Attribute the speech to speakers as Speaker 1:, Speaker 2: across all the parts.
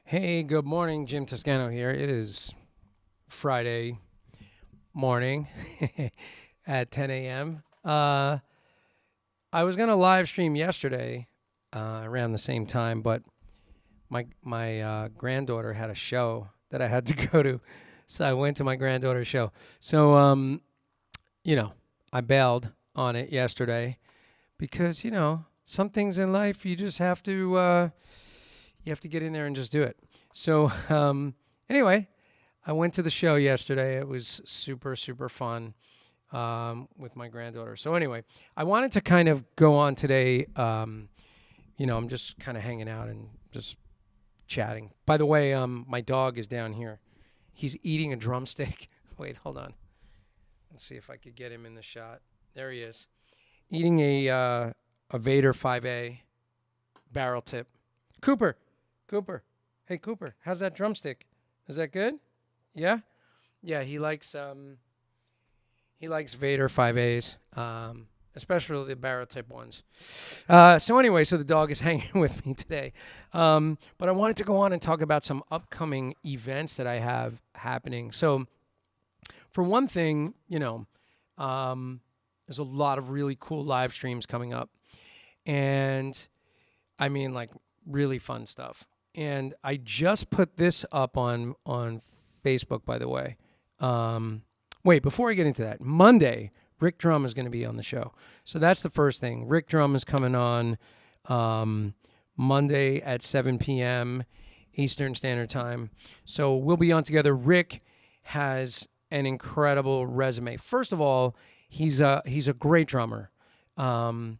Speaker 1: Hey, good morning. Jim Toscano here. It is Friday morning at 10 a.m. I was going to live stream yesterday around the same time, but my granddaughter had a show that I had to go to. So I went to my granddaughter's show. So, I bailed on it yesterday because, some things in life you just have to you have to get in there and just do it. So anyway, I went to the show yesterday. It was super, super fun with my granddaughter. So anyway, I wanted to kind of go on today. I'm just kind of hanging out and just chatting. By the way, my dog is down here. He's eating a drumstick. Wait, hold on. Let's see if I could get him in the shot. There he is. Eating a Vader 5A barrel tip. Cooper. Hey, Cooper, how's that drumstick? Is that good? Yeah? Yeah, he likes Vader 5As, especially the barrel tip ones. So anyway, the dog is hanging with me today. But I wanted to go on and talk about some upcoming events that I have happening. So for one thing, there's a lot of really cool live streams coming up. And I mean, like, really fun stuff. And I just put this up on Facebook, by the way. Wait, before I get into that, Monday, Rick Drum is going to be on the show. So that's the first thing. Rick Drum is coming on Monday at 7 p.m. Eastern Standard Time. So we'll be on together. Rick has an incredible resume. First of all, he's a great drummer. And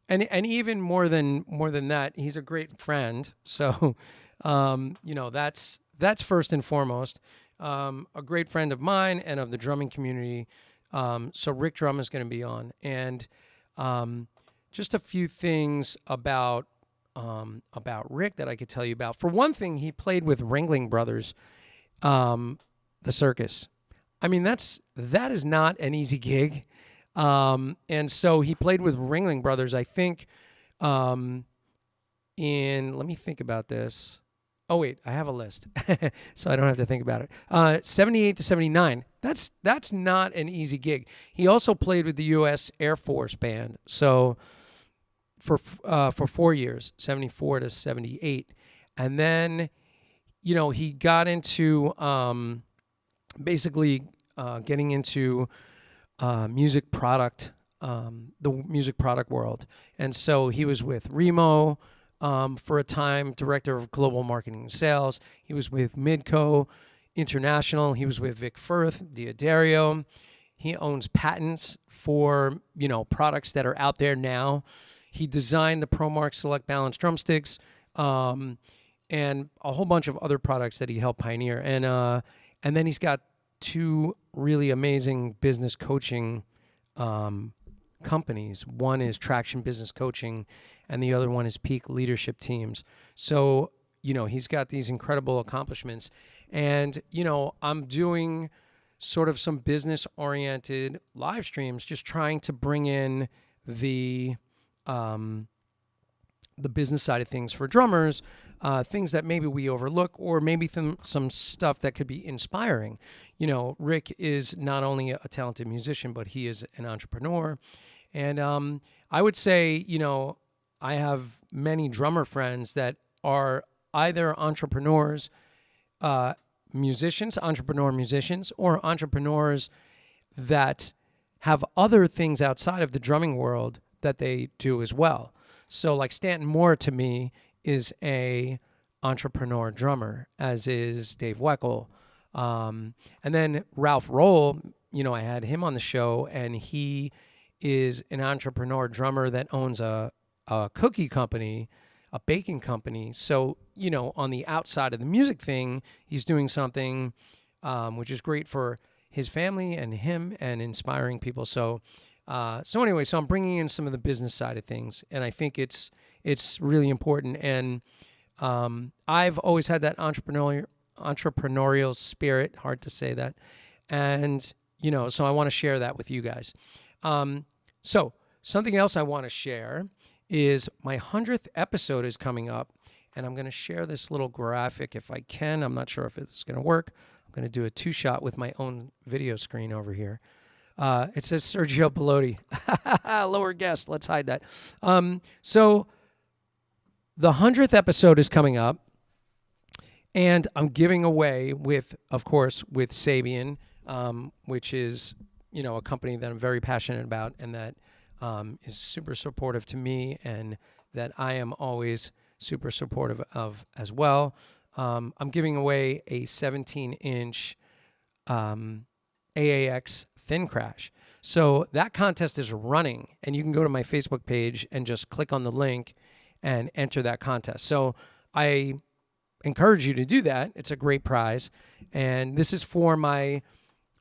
Speaker 1: even more than that, he's a great friend. So, that's first and foremost. A great friend of mine and of the drumming community. So Rick Drum is going to be on, and just a few things about Rick that I could tell you about. For one thing, he played with Ringling Brothers, the circus. I mean, that is not an easy gig. And so he played with Ringling Brothers, I think, let me think about this. Oh, wait, I have a list, so I don't have to think about it. 78 to 79. That's not an easy gig. He also played with the U.S. Air Force Band, so for 4 years, 74 to 78. And then, he got into basically getting into the music product world. And so he was with Remo for a time, director of global marketing and sales. He was with Midco International. He was with Vic Firth, Diodario. He owns patents for, products that are out there now. He designed the ProMark Select Balance drumsticks and a whole bunch of other products that he helped pioneer. And then he's got two really amazing business coaching companies. One is Traction Business Coaching, and the other one is Peak Leadership Teams. So, he's got these incredible accomplishments. And, I'm doing sort of some business-oriented live streams, just trying to bring in the business side of things for drummers, things that maybe we overlook, or maybe some stuff that could be inspiring. Rick is not only a talented musician, but he is an entrepreneur. And I would say, I have many drummer friends that are either entrepreneur musicians, or entrepreneurs that have other things outside of the drumming world that they do as well. So like Stanton Moore to me is a entrepreneur drummer, as is Dave Weckl. And then Ralph Roll, I had him on the show, and he is an entrepreneur drummer that owns a cookie company, a baking company. So, on the outside of the music thing, he's doing something which is great for his family and him and inspiring people. So anyway, I'm bringing in some of the business side of things, and I think it's really important. And I've always had that entrepreneurial spirit, hard to say that. And, so I want to share that with you guys. So something else I want to share is my 100th episode is coming up, And I'm going to share this little graphic if I can. I'm not sure if it's going to work. I'm going to do a 2-shot with my own video screen over here. It says Sergio Bellotti. Lower guest. Let's hide that. So the 100th episode is coming up. And I'm giving away of course, with Sabian, which is, a company that I'm very passionate about and that is super supportive to me and that I am always super supportive of as well. I'm giving away a 17-inch AAX Thin Crash. So that contest is running, and you can go to my Facebook page and just click on the link and enter that contest. So I encourage you to do that. It's a great prize. And this is for my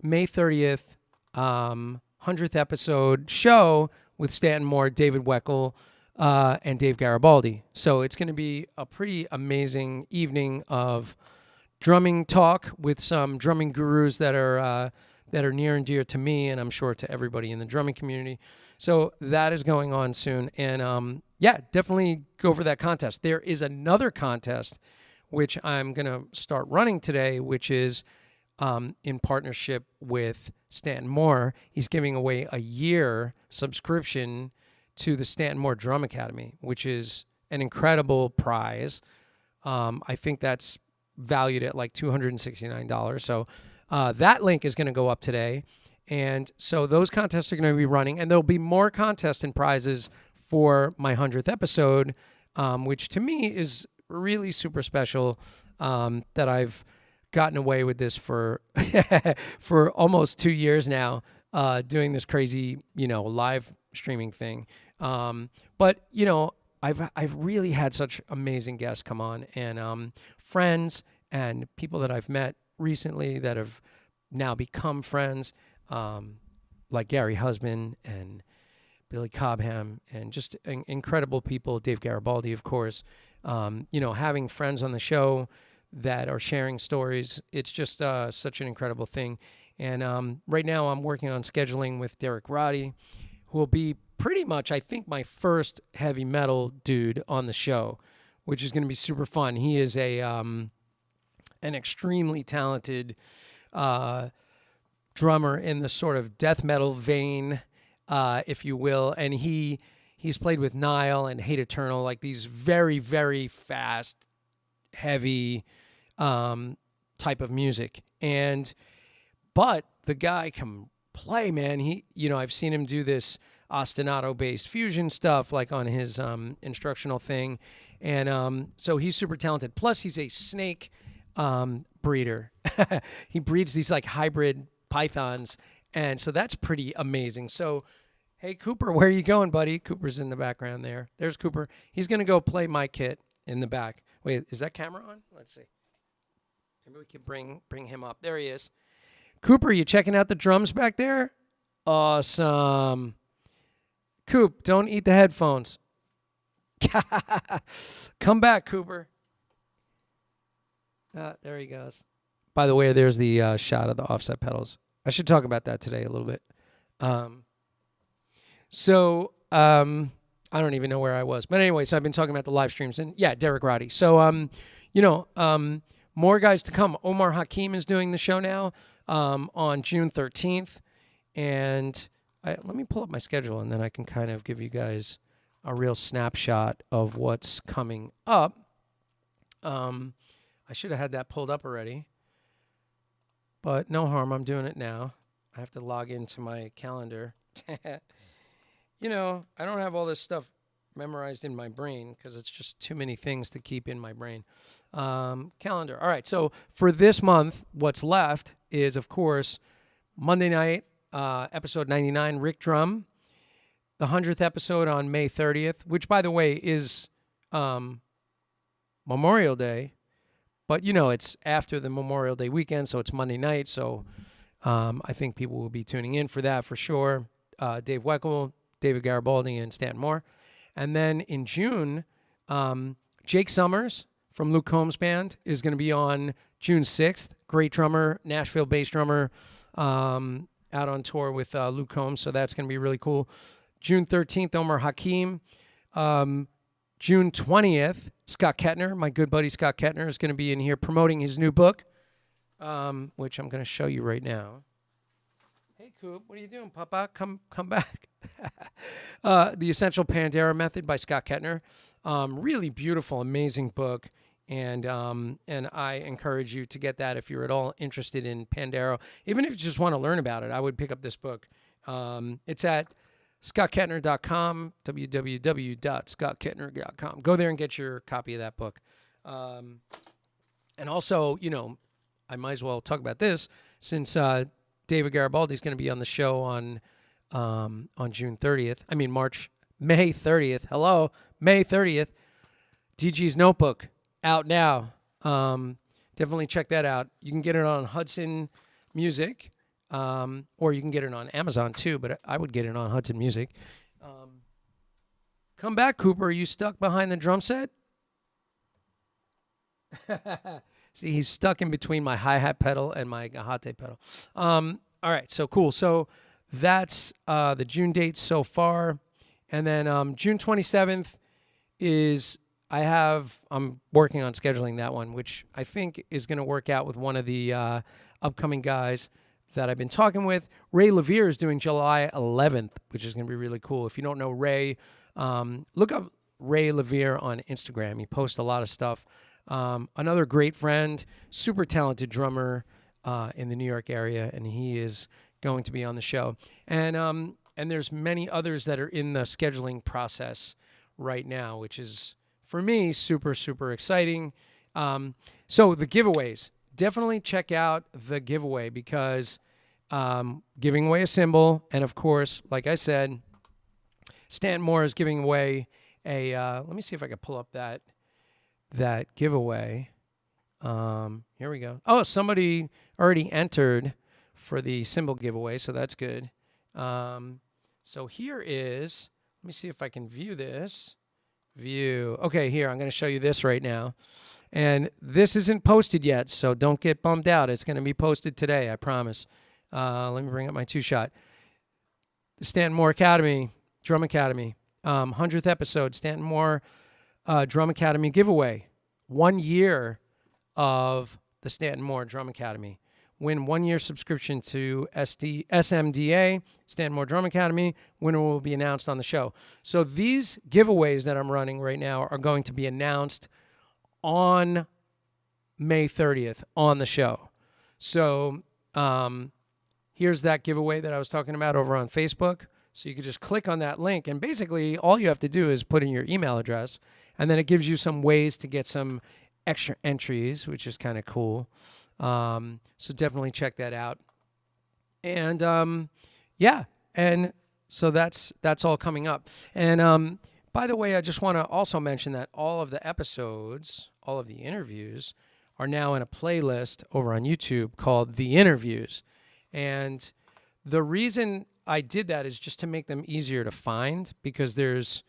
Speaker 1: May 30th 100th episode show with Stanton Moore, David Weckl, and Dave Garibaldi. So it's going to be a pretty amazing evening of drumming talk with some drumming gurus that are near and dear to me, and I'm sure to everybody in the drumming community. So that is going on soon. And definitely go for that contest. There is another contest which I'm going to start running today, which is in partnership with Stanton Moore. He's giving away a year subscription to the Stanton Moore Drum Academy, which is an incredible prize. I think that's valued at like $269. So that link is going to go up today. And so those contests are going to be running, and there'll be more contests and prizes for my 100th episode, which to me is really super special, that I've gotten away with this for for almost 2 years now, doing this crazy, live streaming thing. But I've really had such amazing guests come on, and friends and people that I've met recently that have now become friends, like Gary Husband and Billy Cobham, and just incredible people, Dave Garibaldi, of course. Having friends on the show that are sharing stories, it's just such an incredible thing. And right now I'm working on scheduling with Derek Roddy, who will be pretty much, I think, my first heavy metal dude on the show, which is going to be super fun. He is an extremely talented drummer in the sort of death metal vein, if you will. And he's played with Nile and Hate Eternal, like these very, very fast, heavy type of music. But the guy can play, man. I've seen him do this ostinato-based fusion stuff, like on his instructional thing. And so he's super talented. Plus, he's a snake breeder. He breeds these like hybrid pythons. And so that's pretty amazing. So, hey, Cooper, where are you going, buddy? Cooper's in the background there. There's Cooper. He's going to go play my kit in the back. Wait, is that camera on? Let's see. Maybe we could bring him up. There he is. Cooper, you checking out the drums back there? Awesome. Coop, don't eat the headphones. Come back, Cooper. There he goes. By the way, there's the shot of the offset pedals. I should talk about that today a little bit. I don't even know where I was. But anyway, so I've been talking about the live streams. And yeah, Derek Roddy. So, more guys to come. Omar Hakim is doing the show now on June 13th. And let me pull up my schedule, and then I can kind of give you guys a real snapshot of what's coming up. I should have had that pulled up already. But no harm, I'm doing it now. I have to log into my calendar. I don't have all this stuff memorized in my brain because it's just too many things to keep in my brain. Calendar. All right, so for this month, what's left is, of course, Monday night, episode 99, Rick Drum. The 100th episode on May 30th, which, by the way, is Memorial Day. But, it's after the Memorial Day weekend, so it's Monday night. So I think people will be tuning in for that for sure. Dave Weckl, David Garibaldi, and Stanton Moore. And then in June, Jake Summers from Luke Combs' band is going to be on June 6th. Great drummer, Nashville bass drummer, out on tour with Luke Combs. So that's going to be really cool. June 13th, Omar Hakim. June 20th, Scott Kettner, my good buddy Scott Kettner, is going to be in here promoting his new book, which I'm going to show you right now. Hey, Coop, what are you doing, Papa? Come back. The Essential Pandara Method by Scott Kettner. Really beautiful, amazing book. And I encourage you to get that if you're at all interested in Pandara. Even if you just want to learn about it, I would pick up this book. It's at scottkettner.com, www.scottkettner.com. Go there and get your copy of that book. And also, I might as well talk about this since David Garibaldi is going to be on the show on June 30th. May 30th. Hello, May 30th. DG's Notebook out now. Definitely check that out. You can get it on Hudson Music, or you can get it on Amazon too, but I would get it on Hudson Music. Come back, Cooper. Are you stuck behind the drum set? See, he's stuck in between my hi-hat pedal and my Gahate pedal. All right, so cool. So that's the June dates so far. And then June 27th is... I'm working on scheduling that one, which I think is going to work out with one of the upcoming guys that I've been talking with. Ray Levere is doing July 11th, which is going to be really cool. If you don't know Ray, look up Ray Levere on Instagram. He posts a lot of stuff. Another great friend, super talented drummer in the New York area, and he is going to be on the show. And there's many others that are in the scheduling process right now, which is... for me, super, super exciting. So the giveaways, definitely check out the giveaway because giving away a cymbal. And of course, like I said, Stanton Moore is giving away let me see if I can pull up that giveaway. Here we go. Oh, somebody already entered for the cymbal giveaway, so that's good. So here is, let me see if I can view this. View. Okay, here, I'm going to show you this right now. And this isn't posted yet, so don't get bummed out. It's going to be posted today, I promise. Let me bring up my two-shot. The Stanton Moore Academy, Drum Academy, 100th episode, Stanton Moore Drum Academy giveaway. 1 year of the Stanton Moore Drum Academy. Win 1 year subscription to SMDA, Stanton Moore Drum Academy. Winner will be announced on the show. So these giveaways that I'm running right now are going to be announced on May 30th on the show. So here's that giveaway that I was talking about over on Facebook. So you can just click on that link, and basically all you have to do is put in your email address, and then it gives you some ways to get some extra entries, which is kind of cool. So definitely check that out. And and so that's all coming up. And by the way, I just want to also mention that all of the episodes, all of the interviews are now in a playlist over on YouTube called The Interviews. And the reason I did that is just to make them easier to find, because there is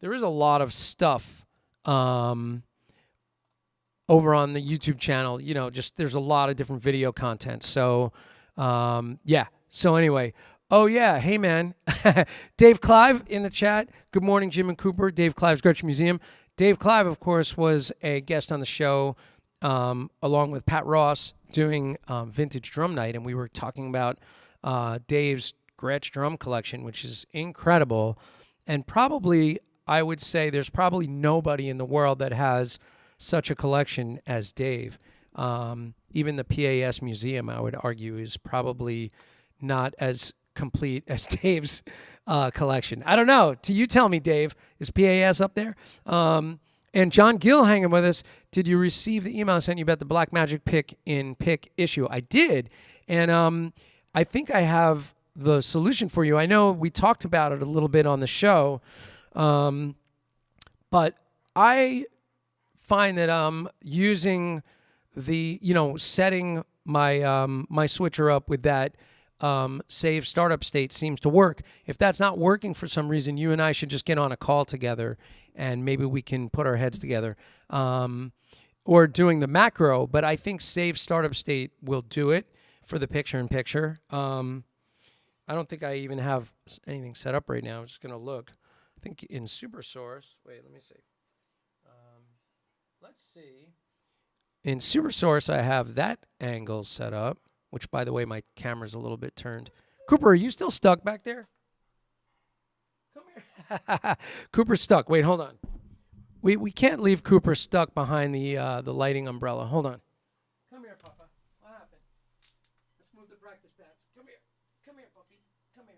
Speaker 1: a lot of stuff over on the YouTube channel, just there's a lot of different video content. So, So anyway, hey, man. Dave Clive in the chat. Good morning, Jim and Cooper. Dave Clive's Gretsch Museum. Dave Clive, of course, was a guest on the show along with Pat Ross doing Vintage Drum Night, and we were talking about Dave's Gretsch drum collection, which is incredible. And probably, I would say there's probably nobody in the world that has such a collection as Dave. Even the PAS Museum, I would argue, is probably not as complete as Dave's collection. I don't know. You tell me, Dave. Is PAS up there? And John Gill hanging with us. Did you receive the email I sent you about the Black Magic pick issue? I did. And I think I have the solution for you. I know we talked about it a little bit on the show. But I find that using the, setting my my switcher up with that save startup state seems to work. If that's not working for some reason, you and I should just get on a call together and maybe we can put our heads together. Or doing the macro, but I think save startup state will do it for the picture-in-picture. I don't think I even have anything set up right now. I'm just going to look. I think in SuperSource. Wait, let me see. let's see. In SuperSource, I have that angle set up, which, by the way, my camera's a little bit turned. Cooper, are you still stuck back there? Come here. Cooper's stuck. Wait, hold on. We can't leave Cooper stuck behind the lighting umbrella. Hold on. Come here, Papa. What happened? Let's move the practice pads. Come here. Come here, puppy. Come here.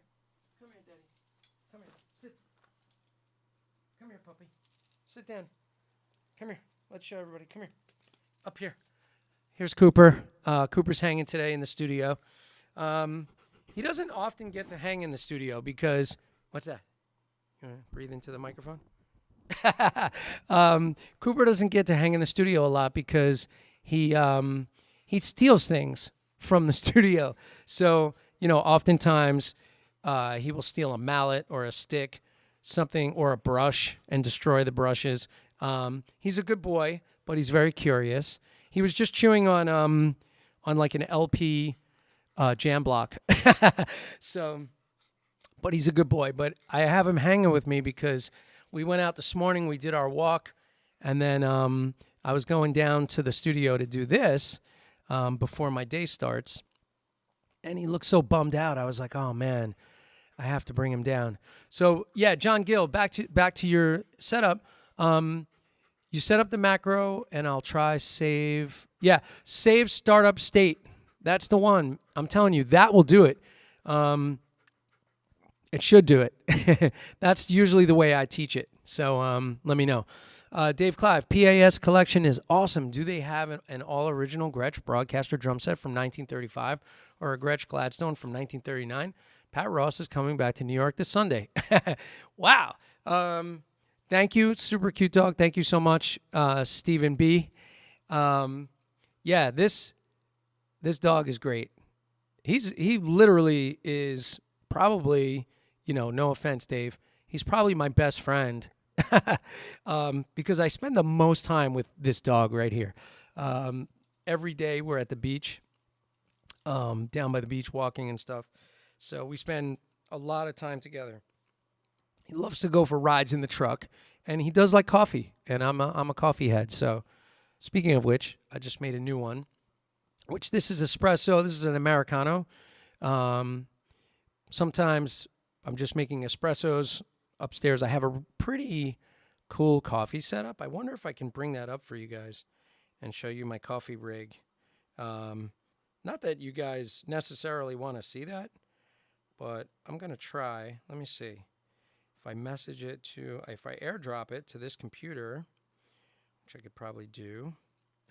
Speaker 1: Come here, Daddy. Come here. Sit. Come here, puppy. Sit down. Come here. Let's show everybody. Come here. Up here. Here's Cooper. Cooper's hanging today in the studio. He doesn't often get to hang in the studio because, what's that? You want to breathe into the microphone? Cooper doesn't get to hang in the studio a lot because he steals things from the studio. So, oftentimes he will steal a mallet or a stick, something, or a brush and destroy the brushes. He's a good boy, but he's very curious. He was just chewing on like an LP jam block. So, but he's a good boy. But I have him hanging with me because we went out this morning, we did our walk, and then I was going down to the studio to do this before my day starts. And he looked so bummed out. I was like, oh, man, I have to bring him down. So, yeah, John Gill, back to your setup. You set up the macro, and I'll try save. Yeah, save startup state. That's the one. I'm telling you, that will do it. It should do it. That's usually the way I teach it. So let me know. Dave Clive, PAS collection is awesome. Do they have an all-original Gretsch broadcaster drum set from 1935 or a Gretsch Gladstone from 1939? Pat Ross is coming back to New York this Sunday. Wow. Thank you. Super cute dog. Thank you so much, Stephen B. Yeah, this dog is great. He literally is probably, no offense, Dave, he's probably my best friend because I spend the most time with this dog right here. Every day we're at the beach, down by the beach walking and stuff. So we spend a lot of time together. He loves to go for rides in the truck, and he does like coffee, and I'm a coffee head. So speaking of which, I just made a new one, which this is espresso. This is an Americano. Sometimes I'm just making espressos upstairs. I have a pretty cool coffee setup. I wonder if I can bring that up for you guys and show you my coffee rig. Not that you guys necessarily want to see that, but I'm going to try. Let me see. If I airdrop it to this computer, which I could probably do.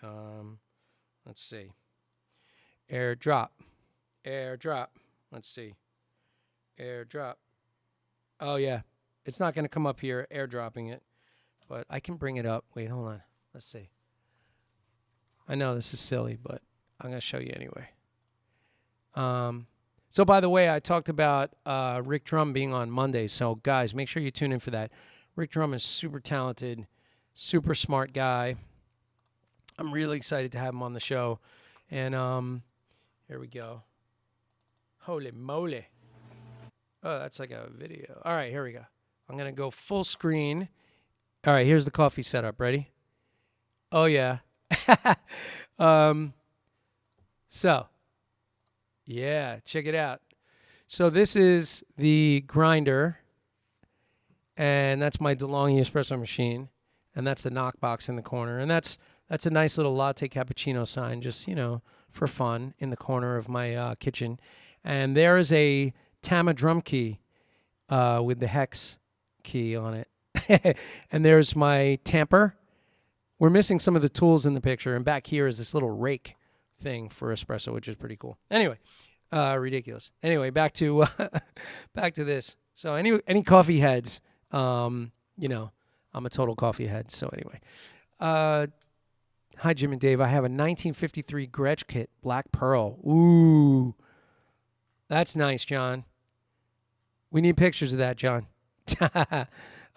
Speaker 1: Let's see. AirDrop. Let's see. AirDrop. Oh, yeah. It's not going to come up here, airdropping it. But I can bring it up. Wait, hold on. Let's see. I know this is silly, but I'm going to show you anyway. So, by the way, I talked about Rick Drum being on Monday. So, guys, make sure you tune in for that. Rick Drum is super talented, super smart guy. I'm really excited to have him on the show. And here we go. Holy moly. Oh, that's like a video. All right, here we go. I'm going to go full screen. All right, here's the coffee setup. Ready? Oh, yeah. So, yeah, check it out. So this is the grinder, and that's my DeLonghi espresso machine, and that's the knockbox in the corner. And that's a nice little latte cappuccino sign, just, for fun, in the corner of my kitchen. And there is a Tama drum key with the hex key on it. And there's my tamper. We're missing some of the tools in the picture, and back here is this little rake thing for espresso, which is pretty cool. Anyway, ridiculous. Anyway, back to this. So any coffee heads, I'm a total coffee head. So anyway, hi Jim and Dave. I have a 1953 Gretsch kit, Black Pearl. Ooh, that's nice, John. We need pictures of that, John.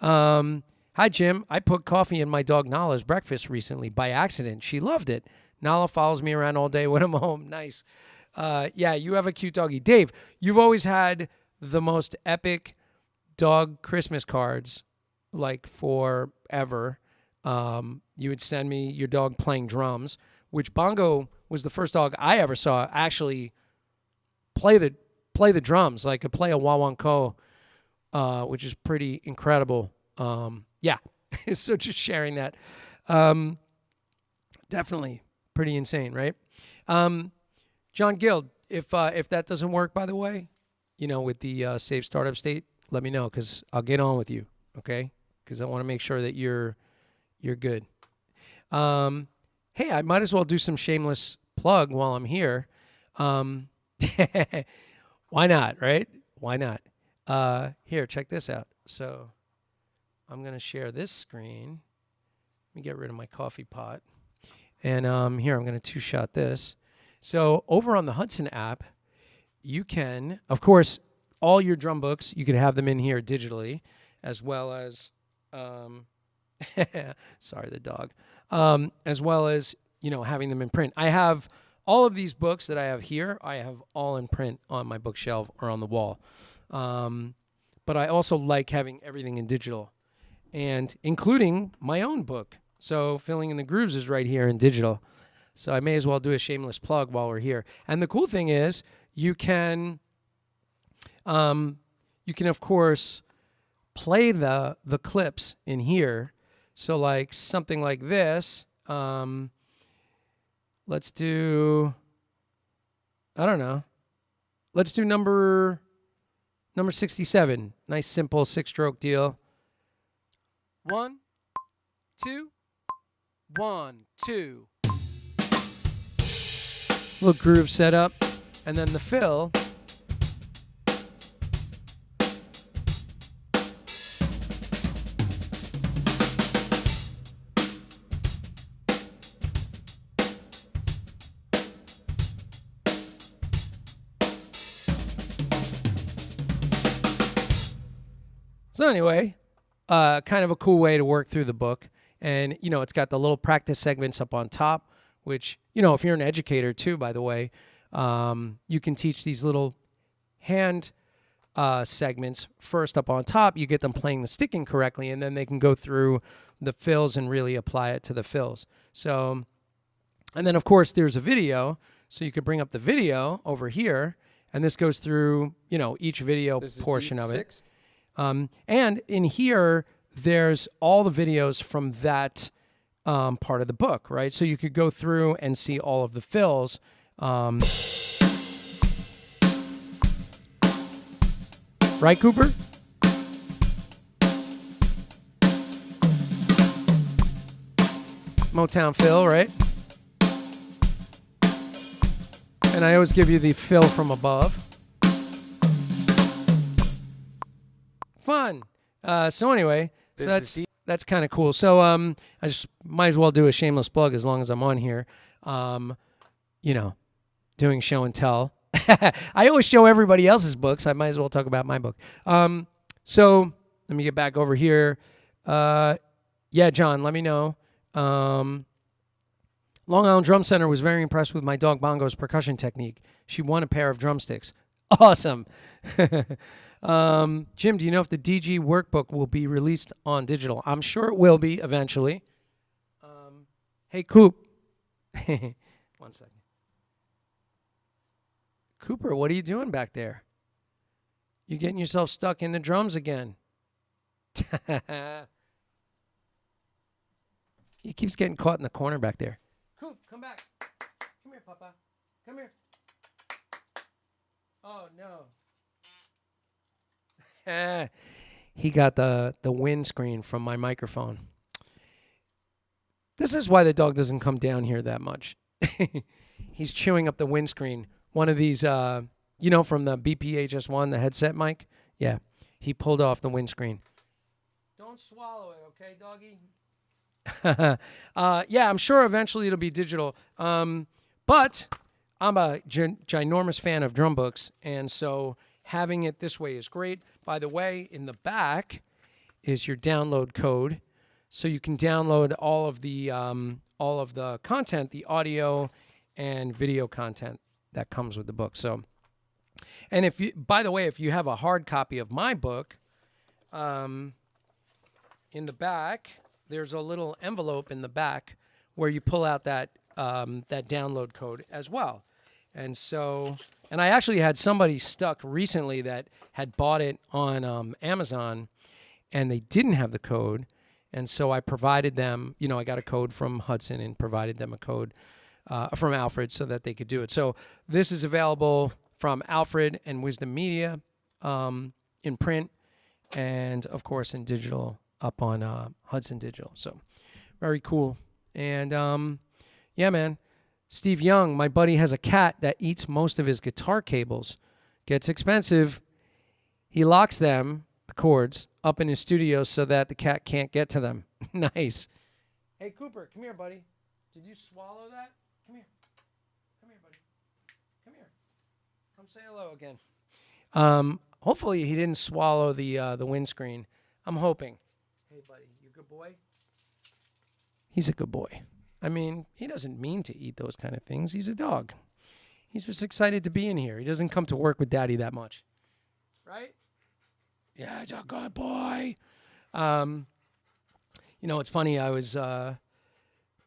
Speaker 1: Hi, Jim. I put coffee in my dog Nala's breakfast recently by accident. She loved it. Nala follows me around all day when I'm home. Nice. Yeah, you have a cute doggy. Dave, you've always had the most epic dog Christmas cards, like forever. you would send me your dog playing drums, which Bongo was the first dog I ever saw actually play the drums, like could play a wawanko, which is pretty incredible. Yeah, so just sharing that. Definitely pretty insane, right? John Gill, if that doesn't work, by the way, with the Safe Startup State, let me know because I'll get on with you, okay? Because I want to make sure that you're good. Hey, I might as well do some shameless plug while I'm here. Why not, right? Why not? Here, check this out. So I'm going to share this screen. Let me get rid of my coffee pot. And here, I'm going to two-shot this. So over on the Hudson app, you can, of course, all your drum books, you can have them in here digitally, as well as, sorry, the dog, as well as, having them in print. I have all of these books that I have here, I have all in print on my bookshelf or on the wall. But I also like having everything in digital, and including my own book. So Filling in the Grooves is right here in digital. So I may as well do a shameless plug while we're here. And the cool thing is you can of course play the clips in here. So like something like this. Let's do, I don't know. Let's do number 67. Nice simple 6-stroke deal. 1, 2, 1, 2. Little groove setup, and then the fill. So anyway, kind of a cool way to work through the book. And, it's got the little practice segments up on top, which, if you're an educator too, by the way, you can teach these little hand segments first up on top. You get them playing the sticking correctly, and then they can go through the fills and really apply it to the fills. So, and then, of course, there's a video. So you could bring up the video over here, and this goes through, each video portion of it. And in here, there's all the videos from that part of the book, right? So you could go through and see all of the fills. Right, Cooper? Motown fill, right? And I always give you the fill from above. Fun. So anyway, that's kind of cool. So I just might as well do a shameless plug as long as I'm on here. Doing show and tell. I always show everybody else's books. I might as well talk about my book. So let me get back over here. Yeah, John, let me know. Long Island Drum Center was very impressed with my dog Bongo's percussion technique. She won a pair of drumsticks. Awesome. Jim, do you know if the DG workbook will be released on digital? I'm sure it will be eventually. Hey, Coop. 1 second. Cooper, what are you doing back there? You're getting yourself stuck in the drums again. He keeps getting caught in the corner back there. Coop, come back. Come here, Papa. Come here. Oh, no. He got the windscreen from my microphone. This is why the dog doesn't come down here that much. He's chewing up the windscreen. One of these, from the BPHS1, the headset mic. Yeah, he pulled off the windscreen. Don't swallow it, okay, doggy? Yeah, I'm sure eventually it'll be digital. But I'm a ginormous fan of drum books, and so having it this way is great. By the way, in the back is your download code, so you can download all of the content, the audio and video content that comes with the book. So, and if you, by the way, if you have a hard copy of my book, in the back there's a little envelope in the back where you pull out that that download code as well. And so, and I actually had somebody stuck recently that had bought it on Amazon, and they didn't have the code. And so I provided them, you know, I got a code from Hudson and provided them a code from Alfred so that they could do it. So this is available from Alfred and Wisdom Media in print and, of course, in digital up on Hudson Digital. So very cool. And, yeah, man, Steve Young, my buddy, has a cat that eats most of his guitar cables. Gets expensive. He locks them, the cords, up in his studio so that the cat can't get to them. Nice. Hey, Cooper, come here, buddy. Did you swallow that? Come here. Come here, buddy. Come here. Come say hello again. Hopefully he didn't swallow the windscreen. I'm hoping. Hey, buddy, you a good boy? He's a good boy. I mean, he doesn't mean to eat those kind of things. He's a dog. He's just excited to be in here. He doesn't come to work with Daddy that much. Right? Yeah, he's a good boy. You know, it's funny. I was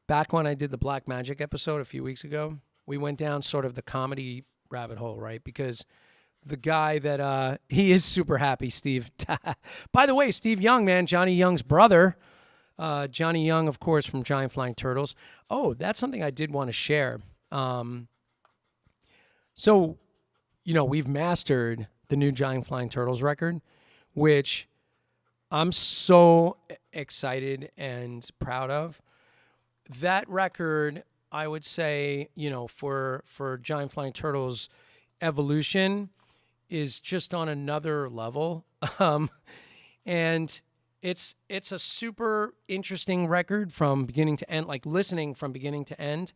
Speaker 1: back when I did the Black Magic episode a few weeks ago. We went down sort of the comedy rabbit hole, right? Because the guy that he is super happy, Steve. By the way, Steve Young, man, Johnny Young's brother. Johnny Young, of course, from Giant Flying Turtles. Oh, that's something I did want to share. So, you know, we've mastered the new Giant Flying Turtles record, which I'm so excited and proud of. That record, I would say, you know, for Giant Flying Turtles evolution is just on another level. And it's a super interesting record from beginning to end, like listening from beginning to end.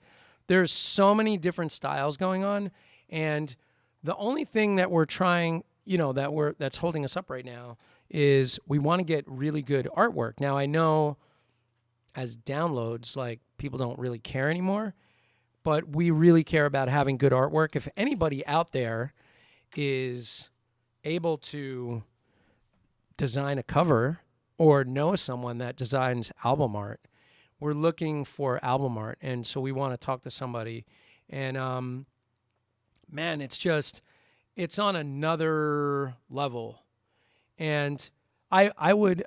Speaker 1: There's so many different styles going on, and the only thing that we're trying, you know, that's holding us up right now is we want to get really good artwork. Now, I know as downloads, like, people don't really care anymore, but we really care about having good artwork. If anybody out there is able to design a cover or know someone that designs album art, we're looking for album art. And so we want to talk to somebody. And, man, it's on another level. And I would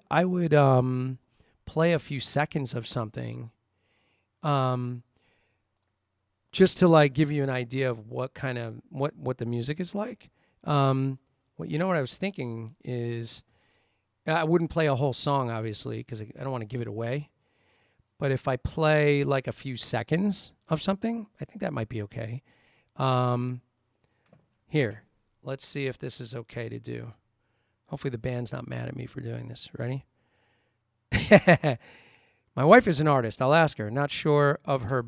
Speaker 1: play a few seconds of something, just to like give you an idea of what kind of what the music is like. You know what I was thinking is, I wouldn't play a whole song, obviously, because I don't want to give it away. But if I play like a few seconds of something, I think that might be okay. Here, let's see if this is okay to do. Hopefully the band's not mad at me for doing this. Ready? My wife is an artist. I'll ask her. Not sure of her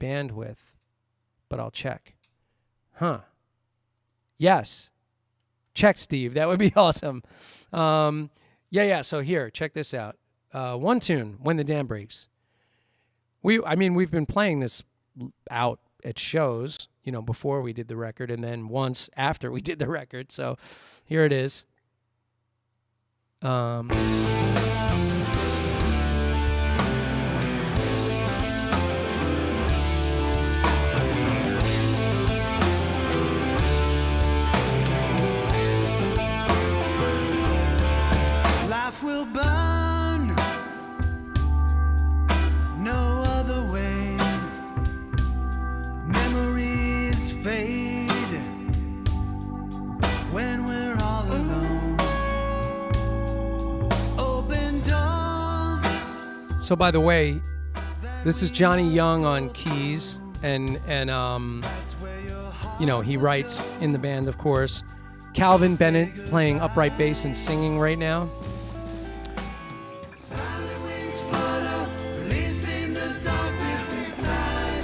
Speaker 1: bandwidth, but I'll check. Huh. Yes. Check, Steve. That would be awesome. Yeah. So here, check this out. One tune, When the Dam Breaks. We've been playing this out at shows, you know, before we did the record, and then once after we did the record. So here it is.
Speaker 2: Life will burn no other way. Memories fade when we're all alone. Open doors.
Speaker 1: So by the way, this is Johnny Young on keys, and you know, he writes in the band, of course. Calvin Bennett playing upright bass and singing right now.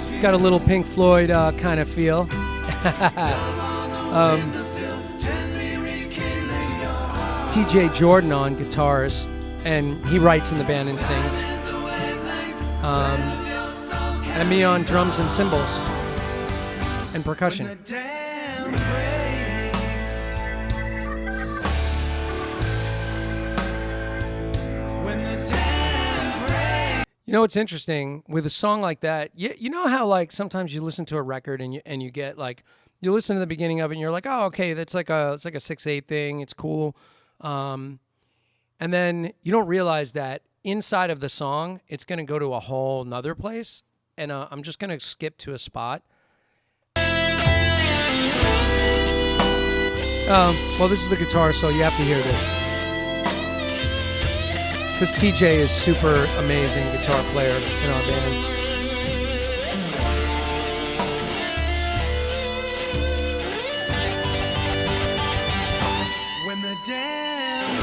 Speaker 1: It's got a little Pink Floyd kind of feel. TJ Jordan on guitars, and he writes in the band and sings. And me on drums and cymbals and percussion.
Speaker 2: When the dam breaks.
Speaker 1: You know what's interesting with a song like that? You know how like sometimes you listen to a record and you get like you listen to the beginning of it and you're like, oh, okay, it's like a 6/8 thing. It's cool, and then you don't realize that inside of the song it's going to go to a whole nother place. And I'm just going to skip to a spot. Well, this is the guitar, so you have to hear this. Because TJ is super amazing guitar player in our band.
Speaker 2: When the dam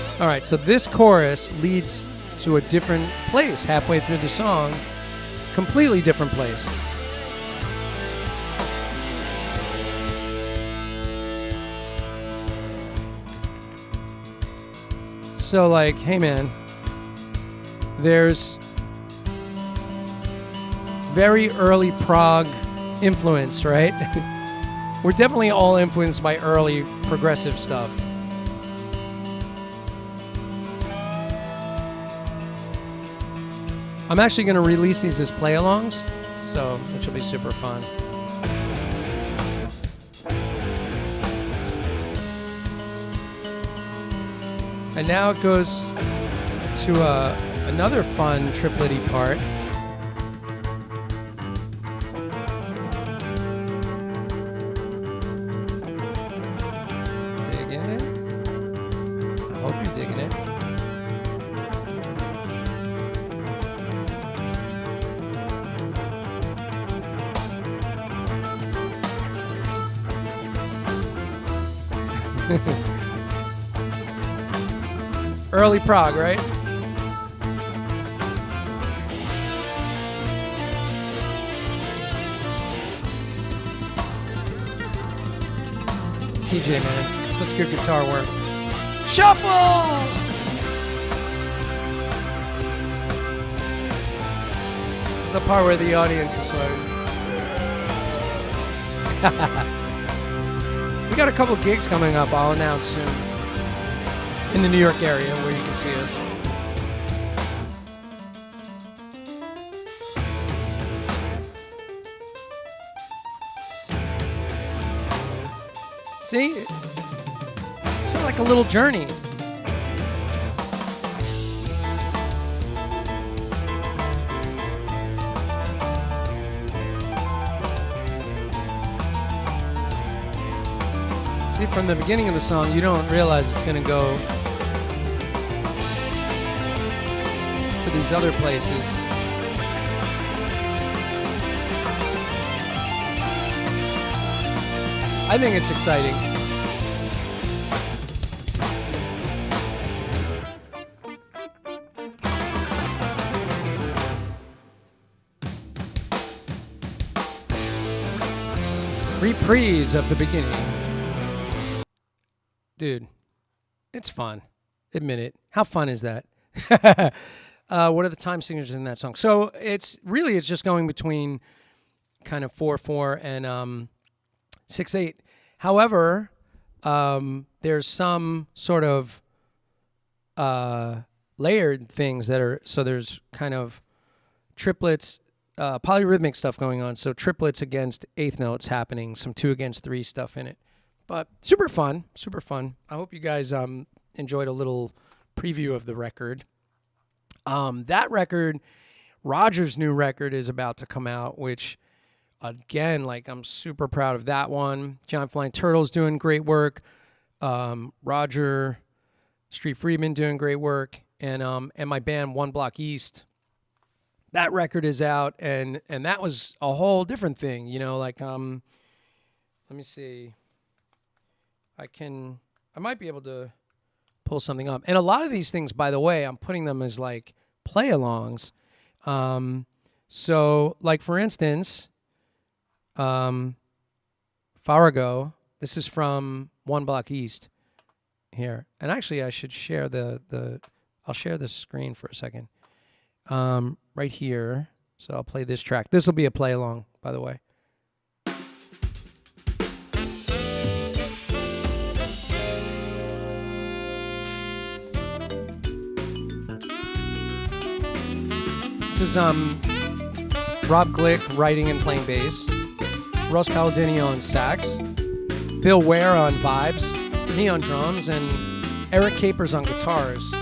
Speaker 2: breaks.
Speaker 1: All right, so this chorus leads to a different place halfway through the song. Completely different place. So like, hey man, there's very early prog influence, right? We're definitely all influenced by early progressive stuff. I'm actually going to release these as play-alongs, so which will be super fun. And now it goes to another fun triplet-y part. Digging it? I hope you're digging it. Early prog, right? TJ, man, such good guitar work. Shuffle! It's the part where the audience is like... We got a couple gigs coming up, I'll announce soon. In the New York area where you can see us. See? It's like a little journey. See, from the beginning of the song, you don't realize it's going to go to these other places. I think it's exciting. Reprise of the beginning. Dude, it's fun. Admit it. How fun is that? What are the time signatures in that song? So it's just going between kind of 4/4 and 6/8. However, there's some sort of layered things that are, so there's kind of triplets, polyrhythmic stuff going on. So triplets against eighth notes happening, some 2 against 3 stuff in it. But super fun, super fun. I hope you guys enjoyed a little preview of the record. That record, Roger's new record, is about to come out, which, again, like, I'm super proud of that one. Giant Flying Turtle's doing great work. Roger, Street Friedman doing great work. And my band, One Block East, that record is out, and that was a whole different thing, you know, like, let me see. I might be able to pull something up. And a lot of these things, by the way, I'm putting them as like play-alongs. So, like, for instance, Farago, this is from One Block East here. And actually, I should share I'll share the screen for a second. Right here. So I'll play this track. This will be a play-along, by the way. This is Rob Glick writing and playing bass, Russ Palladino on sax, Bill Ware on vibes, me on drums, and Eric Capers on guitars.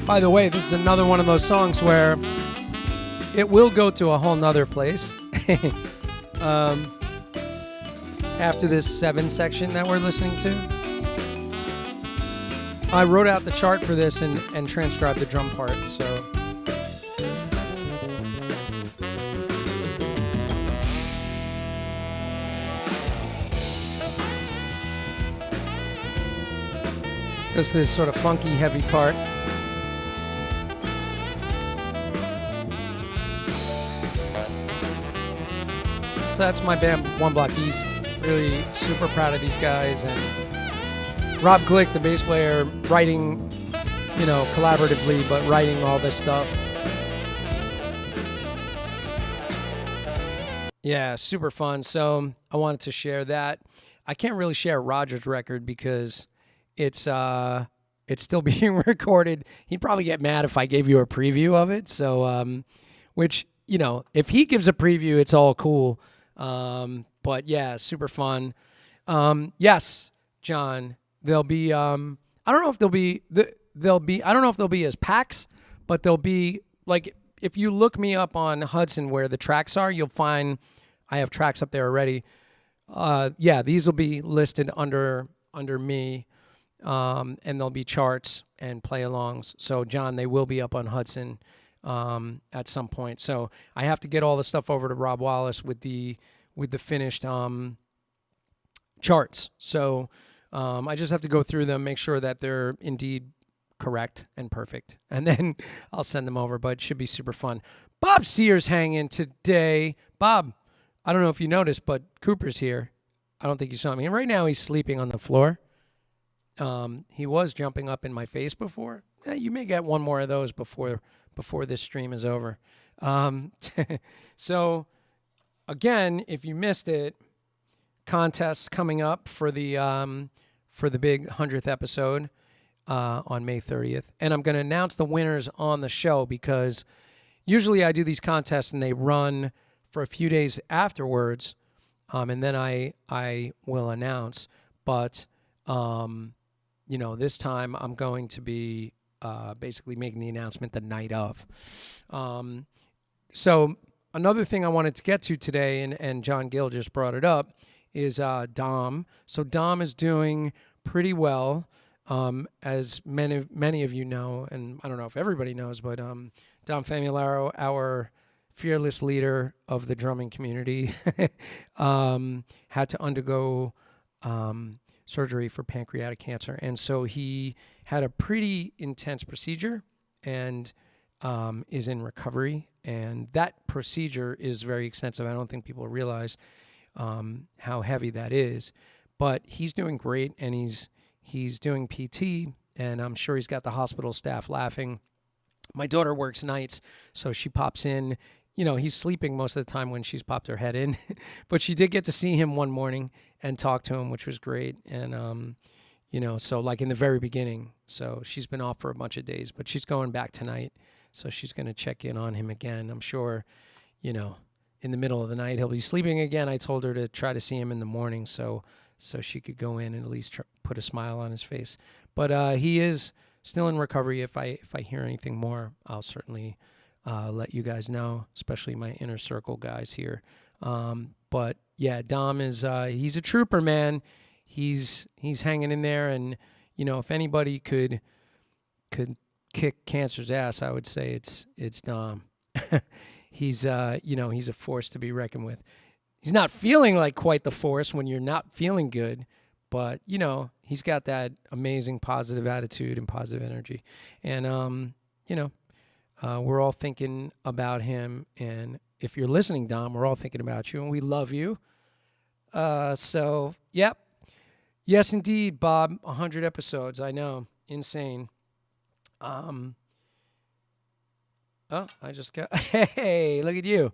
Speaker 1: By the way, this is another one of those songs where it will go to a whole nother place after this 7 section that we're listening to. I wrote out the chart for this and transcribed the drum part, so. Just this sort of funky, heavy part. So that's my band, One Block East. Really super proud of these guys. And Rob Glick, the bass player, writing, collaboratively, but writing all this stuff. Yeah, super fun. So I wanted to share that. I can't really share Roger's record because it's still being recorded. He'd probably get mad if I gave you a preview of it. So, which, if he gives a preview, it's all cool. But yeah, super fun. Yes, John, they'll be, I don't know if I don't know if they'll be as packs, but they'll be like, if you look me up on Hudson where the tracks are, you'll find I have tracks up there already. Yeah, these will be listed under me. And there'll be charts and play-alongs. So, John, they will be up on Hudson at some point. So I have to get all the stuff over to Rob Wallace with the finished charts. So I just have to go through them, make sure that they're indeed correct and perfect, and then I'll send them over. But it should be super fun. Bob Sears hanging today. Bob, I don't know if you noticed, but Cooper's here. I don't think you saw him. And right now he's sleeping on the floor. He was jumping up in my face before. You may get one more of those before this stream is over. So, again, if you missed it, contests coming up for the big 100th episode on May 30th. And I'm going to announce the winners on the show because usually I do these contests and they run for a few days afterwards, and then I will announce. But, this time I'm going to be basically making the announcement the night of. So another thing I wanted to get to today, and John Gill just brought it up, is Dom. So Dom is doing pretty well, as many of you know, and I don't know if everybody knows, but Dom Famularo, our fearless leader of the drumming community, had to undergo surgery for pancreatic cancer. And so he had a pretty intense procedure and is in recovery. And that procedure is very extensive. I don't think people realize how heavy that is. But he's doing great, and he's doing PT, and I'm sure he's got the hospital staff laughing. My daughter works nights, so she pops in. He's sleeping most of the time when she's popped her head in. But she did get to see him one morning and talk to him, which was great. And, so like in the very beginning. So she's been off for a bunch of days, but she's going back tonight. So she's going to check in on him again. I'm sure, in the middle of the night, he'll be sleeping again. I told her to try to see him in the morning so she could go in and at least put a smile on his face. But he is still in recovery. If I hear anything more, I'll certainly let you guys know, especially my inner circle guys here. But yeah, Dom is he's a trooper, man. He's hanging in there, and if anybody could kick cancer's ass, I would say it's Dom. He's he's a force to be reckoned with. He's not feeling like quite the force when you're not feeling good, but he's got that amazing positive attitude and positive energy. And We're all thinking about him, and if you're listening, Dom, we're all thinking about you, and we love you. So, yep. Yes, indeed, Bob. 100 episodes. I know. Insane. Oh, I just got... Hey, look at you.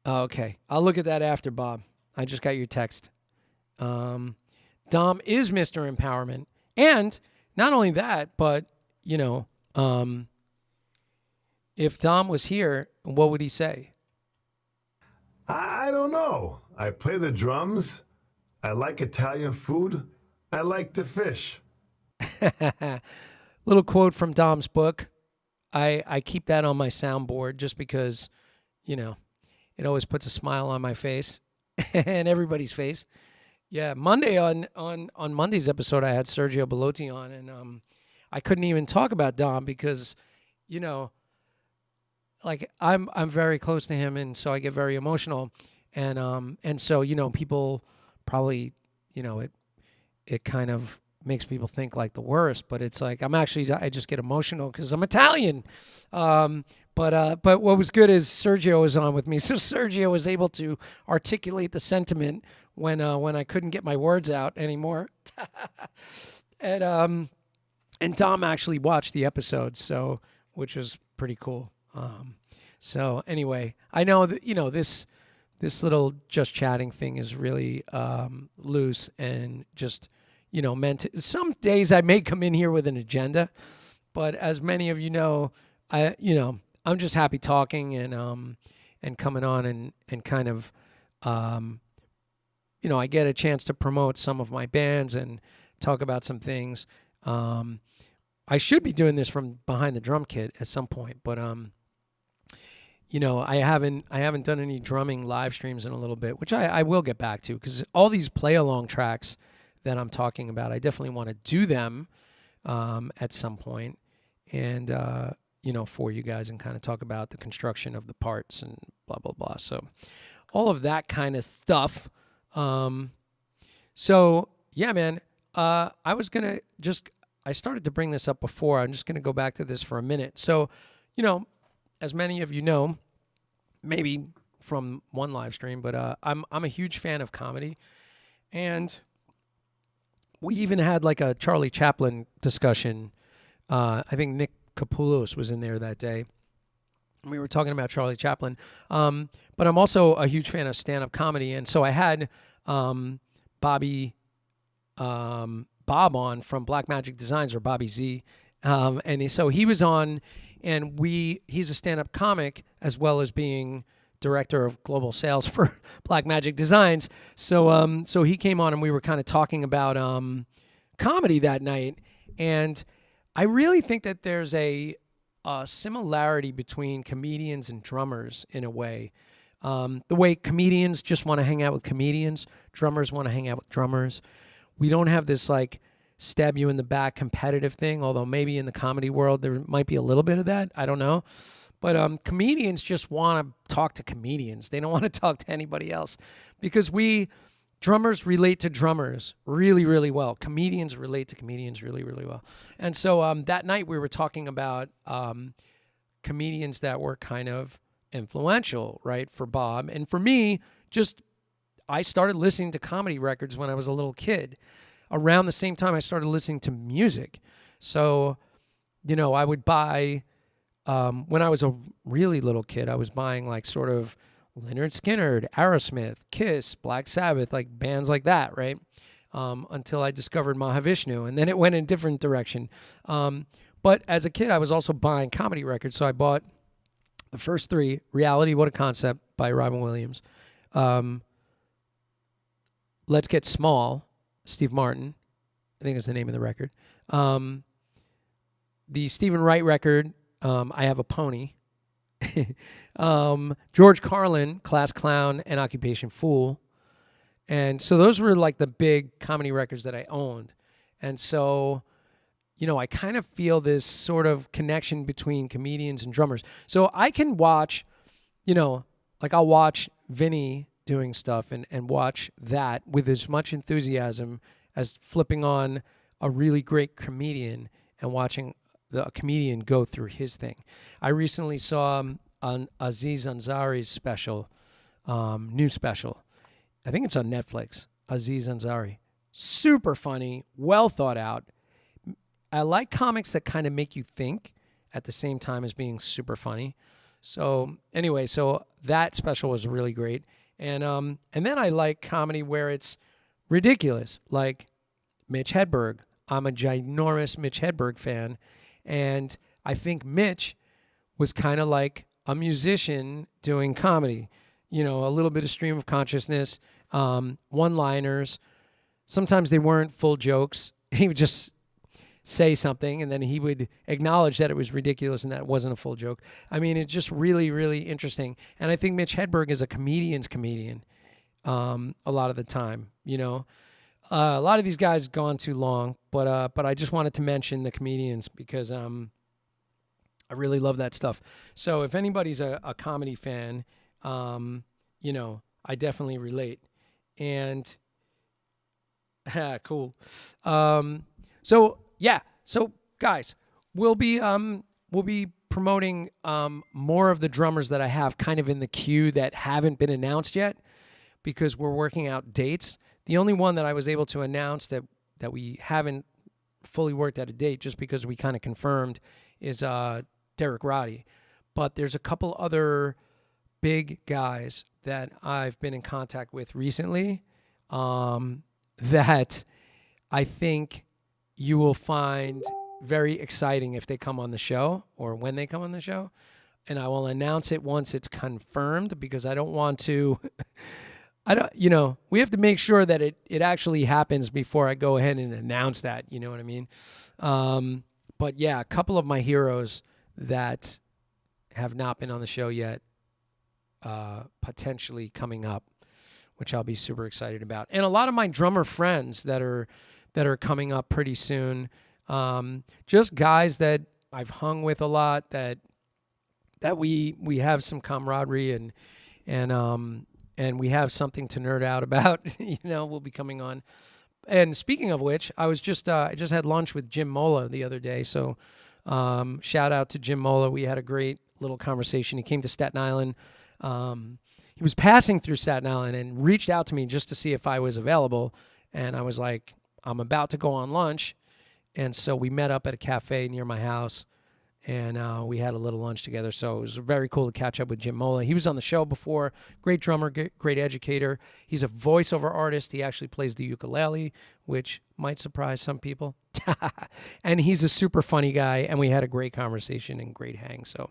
Speaker 1: Okay. I'll look at that after, Bob. I just got your text. Dom is Mr. Empowerment. And not only that, but, if Dom was here, what would he say?
Speaker 3: I don't know. I play the drums. I like Italian food. I like to fish.
Speaker 1: Little quote from Dom's book. I keep that on my soundboard just because, it always puts a smile on my face and everybody's face. Yeah, Monday on Monday's episode, I had Sergio Bellotti on, and I couldn't even talk about Dom because, like I'm very close to him, and so I get very emotional, and so people probably it kind of makes people think like the worst, but it's like I just get emotional because I'm Italian. But what was good is Sergio was on with me, so Sergio was able to articulate the sentiment when I couldn't get my words out anymore. And Dom actually watched the episode, so which was pretty cool. So anyway, I know that this little just chatting thing is really loose and just meant to, some days I may come in here with an agenda, but as many of you know, I'm just happy talking and coming on and kind of I get a chance to promote some of my bands and talk about some things. I should be doing this from behind the drum kit at some point, but I haven't done any drumming live streams in a little bit, which I will get back to, because all these play along tracks that I'm talking about, I definitely want to do them at some point, and for you guys, and kind of talk about the construction of the parts and blah blah blah. So all of that kind of stuff. So yeah, man. I was gonna I started to bring this up before. I'm just gonna go back to this for a minute. So, as many of you know, maybe from one live stream, but I'm a huge fan of comedy, and we even had like a Charlie Chaplin discussion. I think Nick Kapoulos was in there that day. We were talking about Charlie Chaplin, but I'm also a huge fan of stand-up comedy, and so I had Bob on from Black Magic Designs, or Bobby Z, so he was on, and he's a stand-up comic as well as being director of global sales for Black Magic Designs. So he came on, and we were kind of talking about comedy that night, and I really think that there's a similarity between comedians and drummers in a way. The way comedians just want to hang out with comedians, drummers want to hang out with drummers. We don't have this like stab you in the back competitive thing, although maybe in the comedy world there might be a little bit of that. I don't know. But comedians just want to talk to comedians. They don't want to talk to anybody else, because drummers relate to drummers really, really well. Comedians relate to comedians really, really well. And so that night we were talking about comedians that were kind of influential, right, for Bob. And for me, I started listening to comedy records when I was a little kid. Around the same time I started listening to music. So, I would buy, when I was a really little kid, I was buying like sort of Lynyrd Skynyrd, Aerosmith, Kiss, Black Sabbath, like bands like that, right? Until I discovered Mahavishnu, and then it went in a different direction. But as a kid, I was also buying comedy records. So I bought the first three: Reality, What a Concept by Robin Williams, Let's Get Small, Steve Martin, I think is the name of the record. The Stephen Wright record, I Have a Pony. George Carlin, Class Clown and Occupation Fool. And so those were like the big comedy records that I owned. And so, I kind of feel this sort of connection between comedians and drummers. So I can watch, like I'll watch Vinny doing stuff and watch that with as much enthusiasm as flipping on a really great comedian and watching a comedian go through his thing. I recently saw on Aziz Ansari's special, new special. I think it's on Netflix. Aziz Ansari, super funny, well thought out. I like comics that kind of make you think at the same time as being super funny. So anyway, so that special was really great. And then I like comedy where it's ridiculous, like Mitch Hedberg. I'm a ginormous Mitch Hedberg fan, and I think Mitch was kind of like a musician doing comedy. You know, a little bit of stream of consciousness, one-liners. Sometimes they weren't full jokes. He would just say something, and then he would acknowledge that it was ridiculous and that it wasn't a full joke. I mean, it's just really, really interesting. And I think Mitch Hedberg is a comedian's comedian a lot of the time, you know. A lot of these guys gone too long, but I just wanted to mention the comedians because I really love that stuff. So if anybody's a comedy fan, you know, I definitely relate. And cool. So yeah, so guys, we'll be promoting more of the drummers that I have kind of in the queue that haven't been announced yet because we're working out dates. The only one that I was able to announce that we haven't fully worked out a date just because we kind of confirmed is Derek Roddy. But there's a couple other big guys that I've been in contact with recently that I think you will find very exciting if they come on the show or when they come on the show. And I will announce it once it's confirmed because I don't want to... you know, we have to make sure that it actually happens before I go ahead and announce that, you know what I mean? But yeah, a couple of my heroes that have not been on the show yet, potentially coming up, which I'll be super excited about. And a lot of my drummer friends that are coming up pretty soon, just guys that I've hung with a lot, that we have some camaraderie and we have something to nerd out about, you know, will be coming on. And speaking of which, I just had lunch with Jim Mola the other day. So shout out to Jim Mola. We had a great little conversation. He came to Staten Island. He was passing through Staten Island and reached out to me just to see if I was available. And I was like, I'm about to go on lunch. And so we met up at a cafe near my house. And we had a little lunch together. So it was very cool to catch up with Jim Mola. He was on the show before. Great drummer, great educator. He's a voiceover artist. He actually plays the ukulele, which might surprise some people. And he's a super funny guy. And we had a great conversation and great hang. So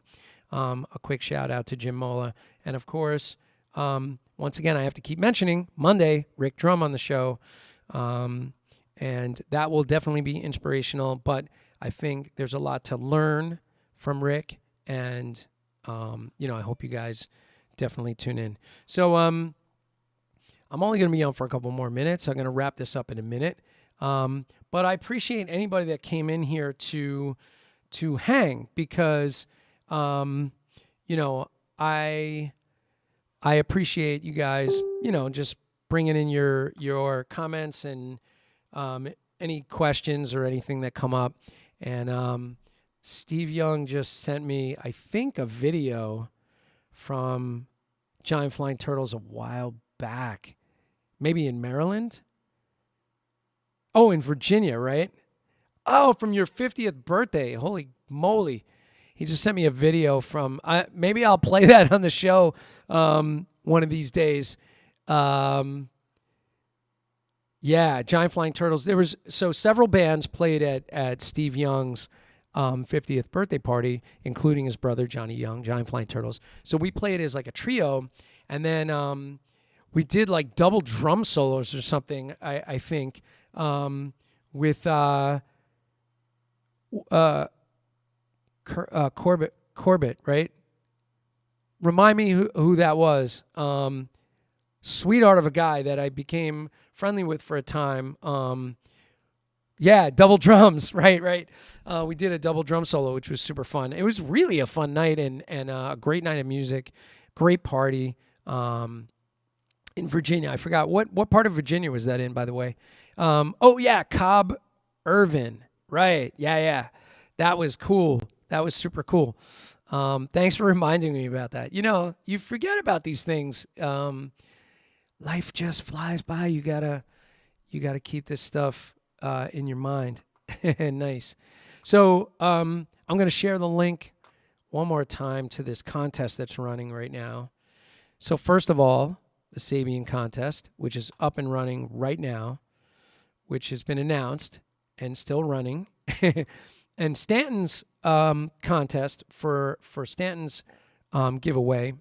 Speaker 1: a quick shout out to Jim Mola. And of course, once again, I have to keep mentioning Monday, Rick Drum on the show. And that will definitely be inspirational. But I think there's a lot to learn from Rick, and you know, I hope you guys definitely tune in. So I'm only going to be on for a couple more minutes. I'm going to wrap this up in a minute. But I appreciate anybody that came in here to hang because you know, I appreciate you guys, you know, just bringing in your comments and any questions or anything that come up. And Steve Young just sent me, I think, a video from Giant Flying Turtles a while back. Maybe in Maryland? Oh, in Virginia, right? Oh, from your 50th birthday. Holy moly. He just sent me a video from, maybe I'll play that on the show one of these days. Yeah, Giant Flying Turtles. There was several bands played at Steve Young's 50th birthday party, including his brother Johnny Young, Giant Flying Turtles. So we played as like a trio, and then we did like double drum solos or something. I think with Corbett, right? Remind me who that was. Sweetheart of a guy that I became friendly with for a time. Yeah, double drums, right. We did a double drum solo, which was super fun. It was really a fun night and a great night of music, great party in Virginia. I forgot what part of Virginia was that in, by the way. Oh yeah, Cobb Irvin, right? Yeah. That was cool. That was super cool. Thanks for reminding me about that. You know, you forget about these things. Life just flies by. You gotta keep this stuff in your mind. Nice. So I'm gonna share the link one more time to this contest that's running right now. So first of all, the Sabian contest, which is up and running right now, which has been announced and still running. And Stanton's contest for Stanton's giveaway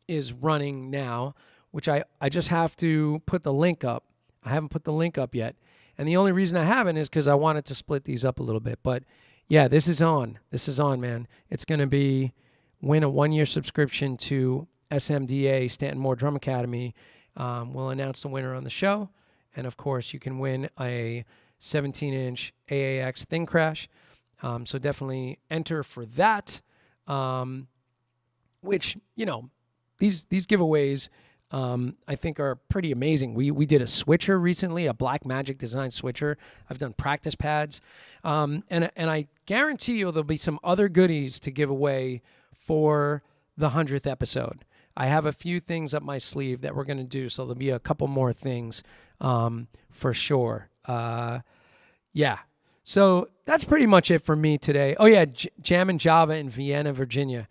Speaker 1: is running now, which I just have to put the link up. I haven't put the link up yet. And the only reason I haven't is because I wanted to split these up a little bit. But yeah, this is on. This is on, man. It's going to be win a 1-year subscription to SMDA, Stanton Moore Drum Academy. We'll announce the winner on the show. And of course, you can win a 17-inch AAX Thin Crash. So definitely enter for that. Which, you know, these giveaways I think are pretty amazing. We did a switcher recently, a Black Magic design switcher. I've done practice pads. And I guarantee you there'll be some other goodies to give away for the 100th episode. I have a few things up my sleeve that we're going to do, so there'll be a couple more things for sure. Yeah. So that's pretty much it for me today. Oh, yeah, Jam and Java in Vienna, Virginia.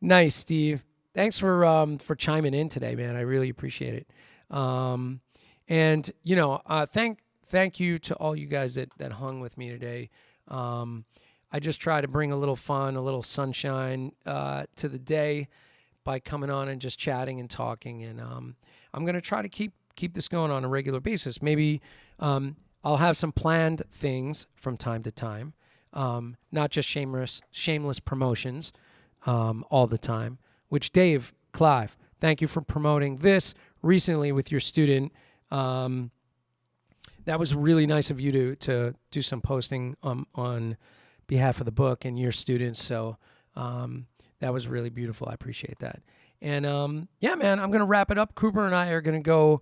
Speaker 1: Nice, Steve. Thanks for chiming in today, man. I really appreciate it. And, you know, thank you to all you guys that hung with me today. I just try to bring a little fun, a little sunshine to the day by coming on and just chatting and talking. And I'm going to try to keep this going on a regular basis. Maybe I'll have some planned things from time to time, not just shameless promotions all the time, which Dave, Clive, thank you for promoting this recently with your student. That was really nice of you to do some posting on behalf of the book and your students. So that was really beautiful. I appreciate that. And yeah, man, I'm going to wrap it up. Cooper and I are going to go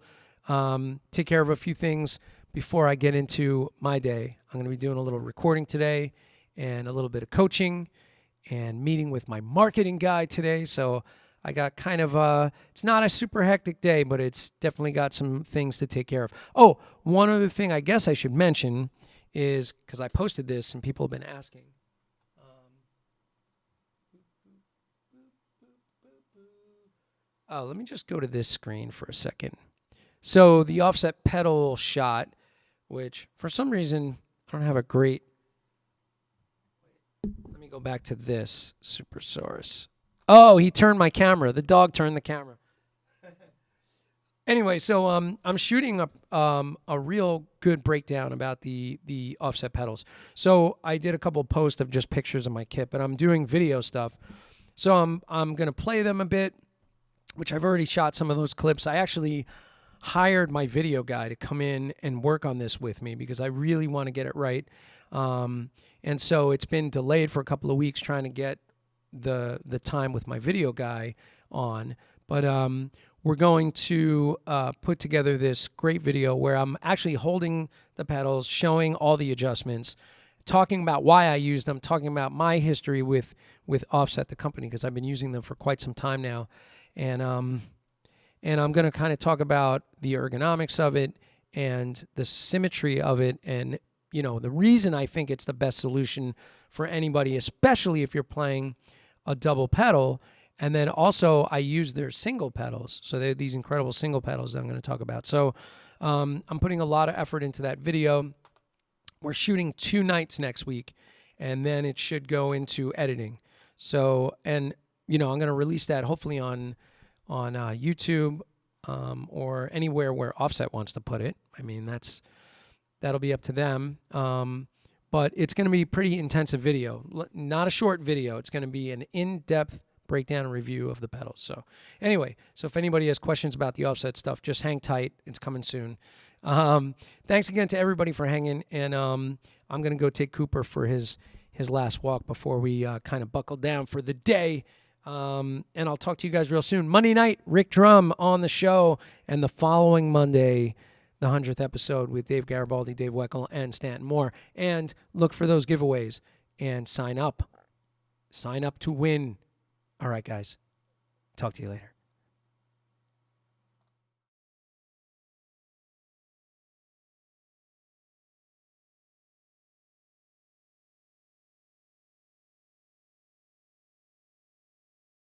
Speaker 1: take care of a few things before I get into my day. I'm going to be doing a little recording today and a little bit of coaching and meeting with my marketing guy today. So I got kind of it's not a super hectic day, but it's definitely got some things to take care of. Oh, one other thing I guess I should mention is, because I posted this and people have been asking. Let me just go to this screen for a second. So the offset pedal shot, which for some reason I don't have a great. Let me go back to this Supersaurus. Oh, he turned my camera. The dog turned the camera. Anyway, so I'm shooting a real good breakdown about the offset pedals. So I did a couple of posts of just pictures of my kit, but I'm doing video stuff. So I'm gonna play them a bit, which I've already shot some of those clips. I actually hired my video guy to come in and work on this with me because I really want to get it right. And so it's been delayed for a couple of weeks trying to get the time with my video guy on. But we're going to put together this great video where I'm actually holding the pedals, showing all the adjustments, talking about why I use them, talking about my history with Offset, the company, because I've been using them for quite some time now. And I'm going to kind of talk about the ergonomics of it and the symmetry of it, and you know, the reason I think it's the best solution for anybody, especially if you're playing a double pedal. And then also I use their single pedals. So they're these incredible single pedals that I'm going to talk about. So I'm putting a lot of effort into that video. We're shooting 2 nights next week, and then it should go into editing. So, and you know, I'm going to release that hopefully on YouTube or anywhere where Offset wants to put it. I mean, that'll be up to them. But it's going to be pretty intensive video, not a short video. It's going to be an in-depth breakdown and review of the pedals. So anyway, so if anybody has questions about the Offset stuff, just hang tight. It's coming soon. Thanks again to everybody for hanging. And I'm going to go take Cooper for his last walk before we kind of buckle down for the day. And I'll talk to you guys real soon. Monday night, Rick Drum on the show. And the following Monday, the 100th episode with Dave Garibaldi, Dave Weckl, and Stanton Moore. And look for those giveaways and sign up. Sign up to win. All right, guys. Talk to you later.